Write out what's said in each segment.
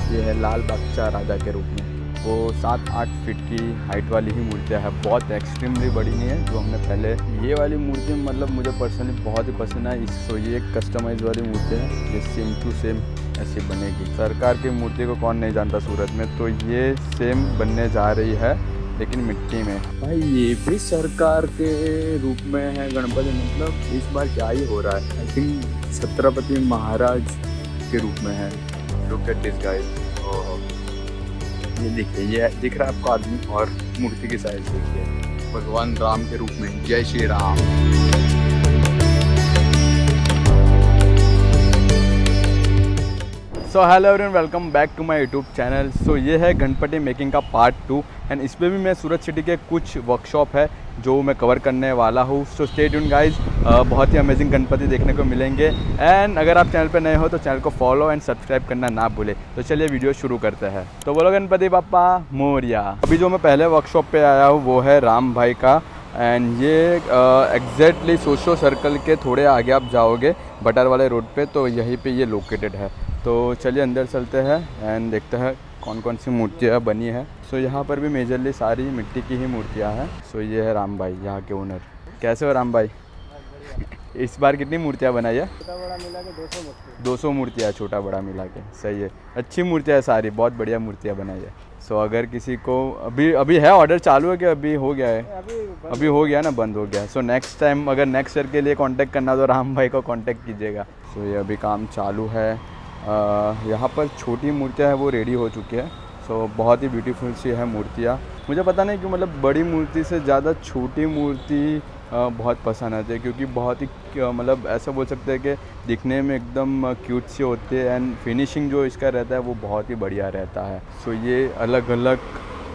ये है लाल बादशाह राजा के रूप में। वो 7-8 फीट की हाइट वाली ही मूर्तियाँ है, बहुत एक्सट्रीमली बड़ी नहीं है जो हमने पहले। ये वाली मूर्ति मतलब मुझे पर्सनली बहुत ही पसंद है। सो ये एक कस्टमाइज वाली मूर्ति है, ये सेम टू सेम ऐसी बनेगी। सरकार की मूर्ति को कौन नहीं जानता सूरत में, तो ये सेम बनने जा रही है लेकिन मिट्टी में। भाई ये भी सरकार के रूप में है गणपति, मतलब इस बार क्या ही हो रहा है। आई थिंक छत्रपति महाराज के रूप में है। लुक एट दिस गाइस, ये देखिए, ये दिख रहा है आपको आदमी, और मूर्ति की साइज देखिए, भगवान राम के रूप में। जय Shri Ram. So hello everyone, welcome back to my YouTube channel. So ये है गणपति मेकिंग का पार्ट 2 एंड इसमें भी मैं सूरत सिटी के कुछ वर्कशॉप है जो मैं कवर करने वाला हूँ। सो स्टे ट्यून्ड गाइस, बहुत ही अमेजिंग गणपति देखने को मिलेंगे। एंड अगर आप चैनल पे नए हो तो चैनल को फॉलो एंड सब्सक्राइब करना ना भूले। तो चलिए वीडियो शुरू करते हैं। तो बोलो गणपति बाप्पा मोरिया। अभी जो मैं पहले वर्कशॉप पे आया हूँ वो है राम भाई का, एंड ये एग्जैक्टली सोशो सर्कल के थोड़े आगे आप जाओगे बटर वाले रोड पे, तो यहीं पे ये लोकेटेड है। तो चलिए अंदर चलते हैं एंड देखते हैं कौन कौन सी मूर्तियाँ बनी है। सो यहाँ पर भी मेजरली सारी मिट्टी की ही मूर्तियाँ हैं। सो ये है राम भाई, यहाँ के ओनर। कैसे हो राम भाई? इस बार कितनी मूर्तियाँ बनाई है? छोटा बड़ा मिला के 200 मूर्ति। 200 मूर्तियाँ छोटा बड़ा मिला के, सही है। अच्छी मूर्तियाँ है सारी, बहुत बढ़िया मूर्तियाँ बनाई है। सो अगर किसी को अभी है ऑर्डर चालू है कि अभी हो गया है? अभी हो गया ना, बंद हो गया। सो नेक्स्ट टाइम अगर नेक्स्ट ईयर के लिए कांटेक्ट करना तो राम भाई को कांटेक्ट कीजिएगा। सो ये अभी काम चालू है। यहाँ पर छोटी मूर्तियाँ हैं वो रेडी हो चुकी है। सो बहुत ही ब्यूटीफुल सी है मूर्तियाँ। मुझे पता नहीं क्यों, मतलब बड़ी मूर्ति से ज़्यादा छोटी मूर्ति बहुत पसंद आती है, क्योंकि बहुत ही मतलब ऐसा बोल सकते हैं कि दिखने में एकदम क्यूट सी होती है एंड फिनिशिंग जो इसका रहता है वो बहुत ही बढ़िया रहता है। सो ये अलग अलग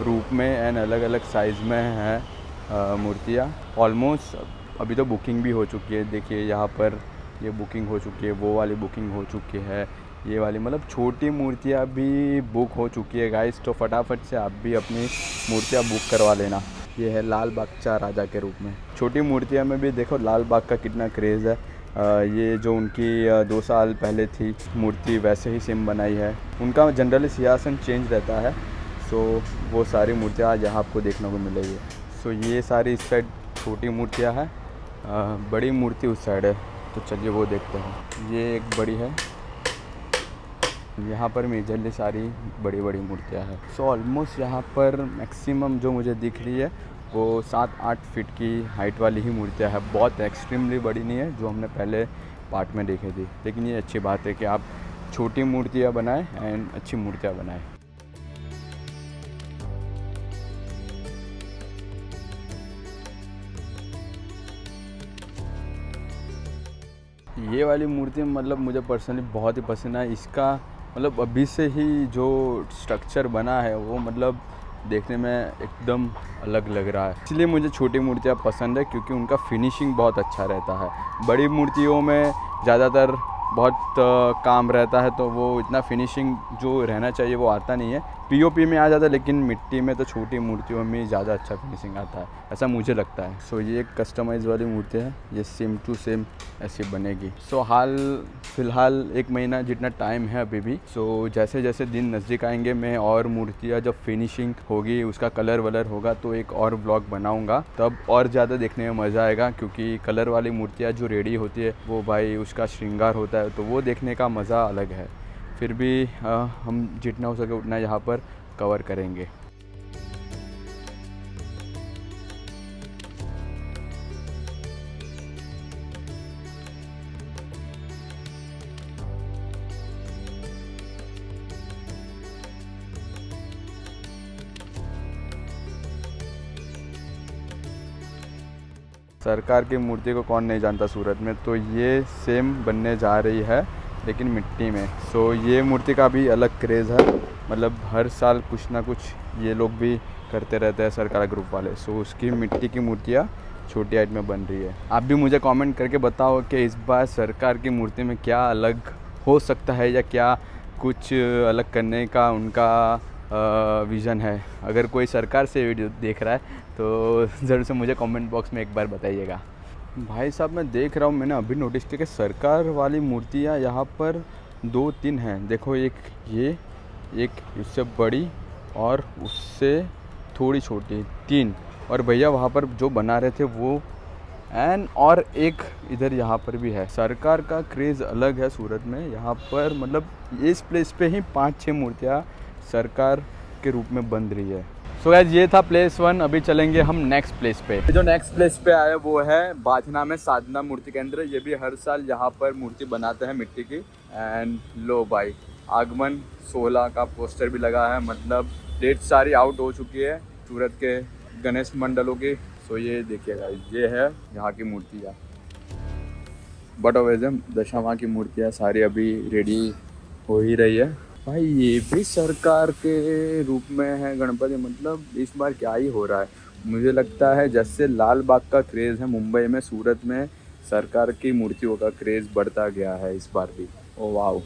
रूप में एंड अलग अलग साइज़ में है मूर्तियाँ। ऑलमोस्ट अभी तो बुकिंग भी हो चुकी है। देखिए यहाँ पर ये बुकिंग हो चुकी है, वो वाली बुकिंग हो चुकी है, ये वाली मतलब छोटी मूर्तियाँ भी बुक हो चुकी है गाइस। तो फटाफट से आप भी अपनी मूर्तियाँ बुक करवा लेना। ये है लाल बादशाह राजा के रूप में। छोटी मूर्तियाँ में भी देखो लाल बाग का कितना क्रेज़ है। ये जो उनकी 2 साल पहले थी मूर्ति वैसे ही सेम बनाई है। उनका जनरली सिंहासन चेंज रहता है। सो वो सारी मूर्तियाँ आज यहाँ आपको देखने को मिलेगी। सो ये सारी इस साइड छोटी मूर्तियाँ हैं, बड़ी मूर्ति उस साइड है। तो चलिए वो देखते हैं। ये एक बड़ी है, यहाँ पर मेजरली सारी बड़ी बड़ी मूर्तियाँ हैं। सो ऑलमोस्ट यहाँ पर मैक्सिमम जो मुझे दिख रही है वो 7-8 फीट की हाइट वाली ही मूर्तियाँ है, बहुत एक्सट्रीमली बड़ी नहीं है जो हमने पहले पार्ट में देखी थी। लेकिन ये अच्छी बात है कि आप छोटी मूर्तियाँ बनाएं एंड अच्छी मूर्तियाँ बनाएं। ये वाली मूर्ति मतलब मुझे पर्सनली बहुत ही पसंद है। इसका मतलब अभी से ही जो स्ट्रक्चर बना है वो मतलब देखने में एकदम अलग लग रहा है। इसलिए मुझे छोटी मूर्तियाँ पसंद है, क्योंकि उनका फिनिशिंग बहुत अच्छा रहता है। बड़ी मूर्तियों में ज़्यादातर बहुत काम रहता है, तो वो इतना फिनिशिंग जो रहना चाहिए वो आता नहीं है। पीओपी में आ जाता है, लेकिन मिट्टी में तो छोटी मूर्तियों में ज़्यादा अच्छा फिनिशिंग आता है, ऐसा मुझे लगता है। सो ये एक कस्टमाइज वाली मूर्ति है, ये सेम टू सेम ऐसी बनेगी। सो फ़िलहाल 1 महीना जितना टाइम है अभी भी। सो जैसे जैसे दिन नज़दीक आएंगे मैं और मूर्तियाँ जब फिनिशिंग होगी, उसका कलर वलर होगा, तो एक और ब्लॉग बनाऊँगा, तब और ज़्यादा देखने में मज़ा आएगा। क्योंकि कलर वाली मूर्तियाँ जो रेडी होती है वो भाई उसका श्रृंगार होता है, तो वो देखने का मज़ा अलग है। फिर भी हम जितना हो सके उतना यहाँ पर कवर करेंगे। सरकार की मूर्ति को कौन नहीं जानता सूरत में, तो ये सेम बनने जा रही है लेकिन मिट्टी में। सो ये मूर्ति का भी अलग क्रेज़ है, मतलब हर साल कुछ ना कुछ ये लोग भी करते रहते हैं सरकार ग्रुप वाले। सो उसकी मिट्टी की मूर्तियाँ छोटी हाइट में बन रही है। आप भी मुझे कमेंट करके बताओ कि इस बार सरकार की मूर्ति में क्या अलग हो सकता है, या क्या कुछ अलग करने का उनका विज़न है। अगर कोई सरकार से वीडियो देख रहा है तो ज़रूर से मुझे कमेंट बॉक्स में एक बार बताइएगा। भाई साहब मैं देख रहा हूँ, मैंने अभी नोटिस किया कि सरकार वाली मूर्तियाँ यहाँ पर 2-3 हैं। देखो एक ये एक उससे बड़ी और उससे थोड़ी छोटी, 3। और भैया वहाँ पर जो बना रहे थे वो और एक इधर यहाँ पर भी है। सरकार का क्रेज़ अलग है सूरत में। यहाँ पर मतलब इस प्लेस पे ही 5-6 मूर्तियाँ सरकार के रूप में बन रही है। सो गाइस ये था प्लेस 1। अभी चलेंगे हम नेक्स्ट प्लेस पे। जो नेक्स्ट प्लेस पे आया वो है बाथना में साधना मूर्ति केंद्र। ये भी हर साल यहाँ पर मूर्ति बनाते हैं मिट्टी की। एंड लो भाई, आगमन 16 का पोस्टर भी लगा है। मतलब डेट सारी आउट हो चुकी है सूरत के गणेश मंडलों की। सो ये देखिएगा, ये है यहाँ की मूर्तियाँ। बट वैसे दशामा की मूर्तियाँ सारी अभी रेडी हो ही रही है। भाई ये भी सरकार के रूप में है गणपति। मतलब इस बार क्या ही हो रहा है, मुझे लगता है जैसे लाल बाग का क्रेज़ है मुंबई में, सूरत में सरकार की मूर्तियों का क्रेज़ बढ़ता गया है इस बार भी। ओ वाह,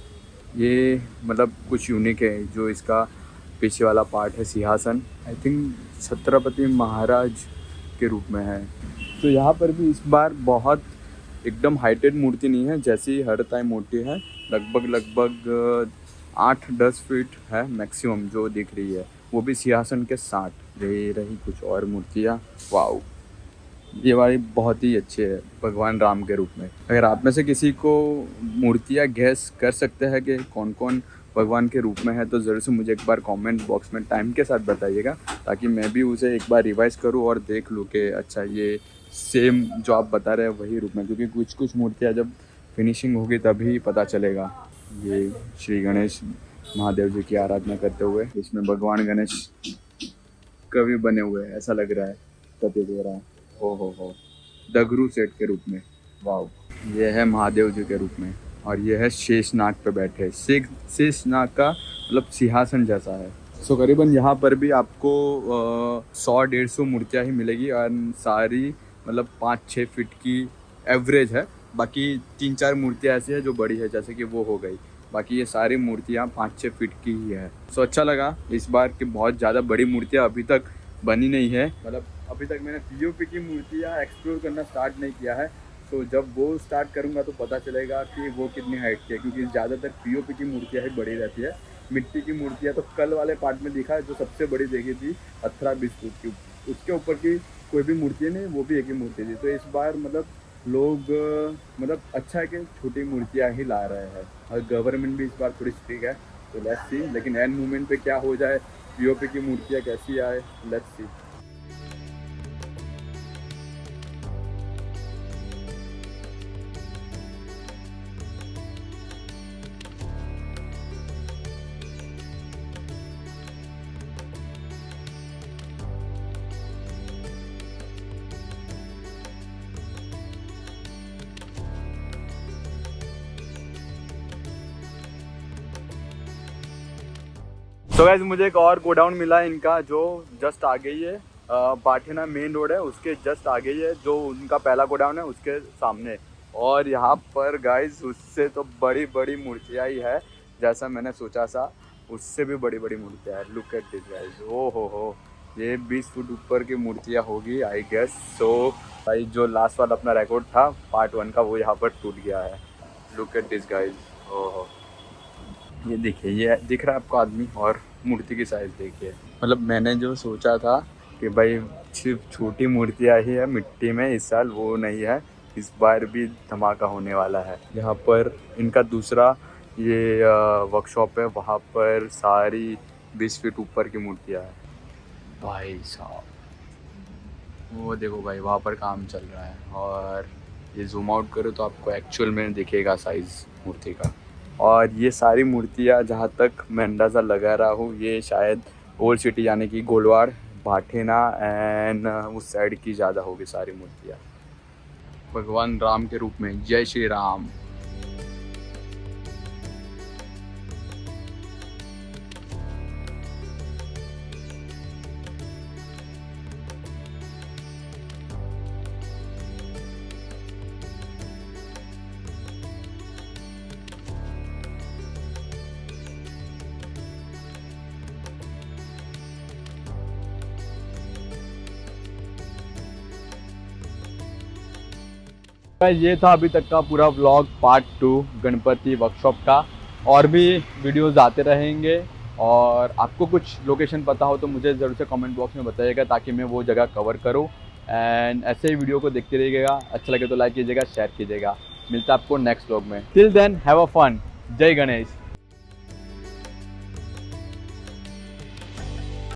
ये मतलब कुछ यूनिक है। जो इसका पीछे वाला पार्ट है सिंहासन, आई थिंक छत्रपति महाराज के रूप में है। तो यहाँ पर भी इस बार बहुत एकदम हाइटेड मूर्ति नहीं है जैसी हर टाइम मूर्ति है। लगभग 8-10 फीट है मैक्सिमम जो दिख रही है, वो भी सिंहासन के साथ। रही कुछ और मूर्तियाँ। वाओ, ये वाली बहुत ही अच्छी है भगवान राम के रूप में। अगर आप में से किसी को मूर्तियाँ गैस कर सकते हैं कि कौन कौन भगवान के रूप में है, तो ज़रूर से मुझे एक बार कमेंट बॉक्स में टाइम के साथ बताइएगा, ताकि मैं भी उसे एक बार रिवाइज़ करूँ और देख लूँ कि अच्छा ये सेम जो आप बता रहे हैं वही रूप में। क्योंकि कुछ मूर्तियाँ जब फिनिशिंग होगी तभी पता चलेगा। ये श्री गणेश महादेव जी की आराधना करते हुए इसमें भगवान गणेश कवि बने हुए हैं, ऐसा लग रहा है, प्रतीत हो रहा है। हो दगरू सेठ के रूप में। वाह, ये है महादेव जी के रूप में। और ये है शेषनाग पे बैठे। शेषनाग का मतलब सिंहासन जैसा है। सो करीबन यहाँ पर भी आपको 100-150 मूर्तियाँ ही मिलेगी। और सारी मतलब 5-6 फीट की एवरेज है। बाकी 3-4 मूर्तियाँ ऐसी है जो बड़ी है, जैसे कि वो हो गई। बाकी ये सारी मूर्तियाँ 5-6 फीट की ही है। सो अच्छा लगा इस बार कि बहुत ज़्यादा बड़ी मूर्तियाँ अभी तक बनी नहीं है। मतलब अभी तक मैंने पीओपी की मूर्तियाँ एक्सप्लोर करना स्टार्ट नहीं किया है। तो जब वो स्टार्ट करूँगा तो पता चलेगा कि वो कितनी हाइट की है। क्योंकि ज़्यादातर पीओपी की मूर्तियाँ ही बड़ी रहती है। मिट्टी की मूर्तियाँ तो कल वाले पार्ट में दिखा जो सबसे बड़ी देखी थी 18-20 फुट की, उसके ऊपर की कोई भी मूर्ति नहीं, वो भी एक ही मूर्ति थी। तो इस बार मतलब लोग मतलब अच्छा है कि छोटी मूर्तियाँ ही ला रहे हैं। और गवर्नमेंट भी इस बार थोड़ी स्ट्रिक्ट है, तो लेट्स सी। लेकिन एंड मोमेंट पे क्या हो जाए, पीओपी की मूर्तियाँ कैसी आए, लेट्स सी। तो गाइस मुझे एक और गोडाउन मिला है इनका, जो जस्ट आगे ही है। बाठेना मेन रोड है उसके जस्ट आगे ही है जो उनका पहला गोडाउन है, उसके सामने। और यहाँ पर गाइस उससे तो बड़ी बड़ी मूर्तियाँ ही है, जैसा मैंने सोचा था उससे भी बड़ी बड़ी मूर्तियाँ है। लुक एट दिस गाइस, ओ हो, ये 20 फुट ऊपर की मूर्तियाँ होगी आई गेस। सो भाई जो लास्ट वाला अपना रिकॉर्ड था पार्ट 1 का, वो यहाँ पर टूट गया है। लुक एट दिस गाइस, ओहो, ये देखिए, ये दिख रहा है आपको आदमी, और मूर्ति की साइज़ देखिए। मतलब मैंने जो सोचा था कि भाई सिर्फ छोटी मूर्तियाँ ही है मिट्टी में इस साल, वो नहीं है। इस बार भी धमाका होने वाला है। यहाँ पर इनका दूसरा ये वर्कशॉप है, वहाँ पर सारी 20 फीट ऊपर की मूर्तियाँ हैं। भाई साहब वो देखो भाई, वहाँ पर काम चल रहा है। और ये जूम आउट करो तो आपको एक्चुअल में दिखेगा साइज़ मूर्ति का। और ये सारी मूर्तियाँ जहाँ तक मैं अंदाज़ा लगा रहा हूँ, ये शायद ओल्ड सिटी यानी कि गोलवाड़, भाठेना एंड उस साइड की ज़्यादा होगी सारी मूर्तियाँ। भगवान राम के रूप में, जय श्री राम। ये था अभी तक का पूरा व्लॉग पार्ट 2 गणपति वर्कशॉप का। और भी वीडियोस आते रहेंगे और आपको कुछ लोकेशन पता हो तो मुझे ज़रूर से कमेंट बॉक्स में बताइएगा, ताकि मैं वो जगह कवर करूँ। एंड ऐसे ही वीडियो को देखते रहिएगा, अच्छा लगे तो लाइक कीजिएगा, शेयर कीजिएगा। मिलता है आपको नेक्स्ट व्लॉग में। Till then have a fun. जय गणेश।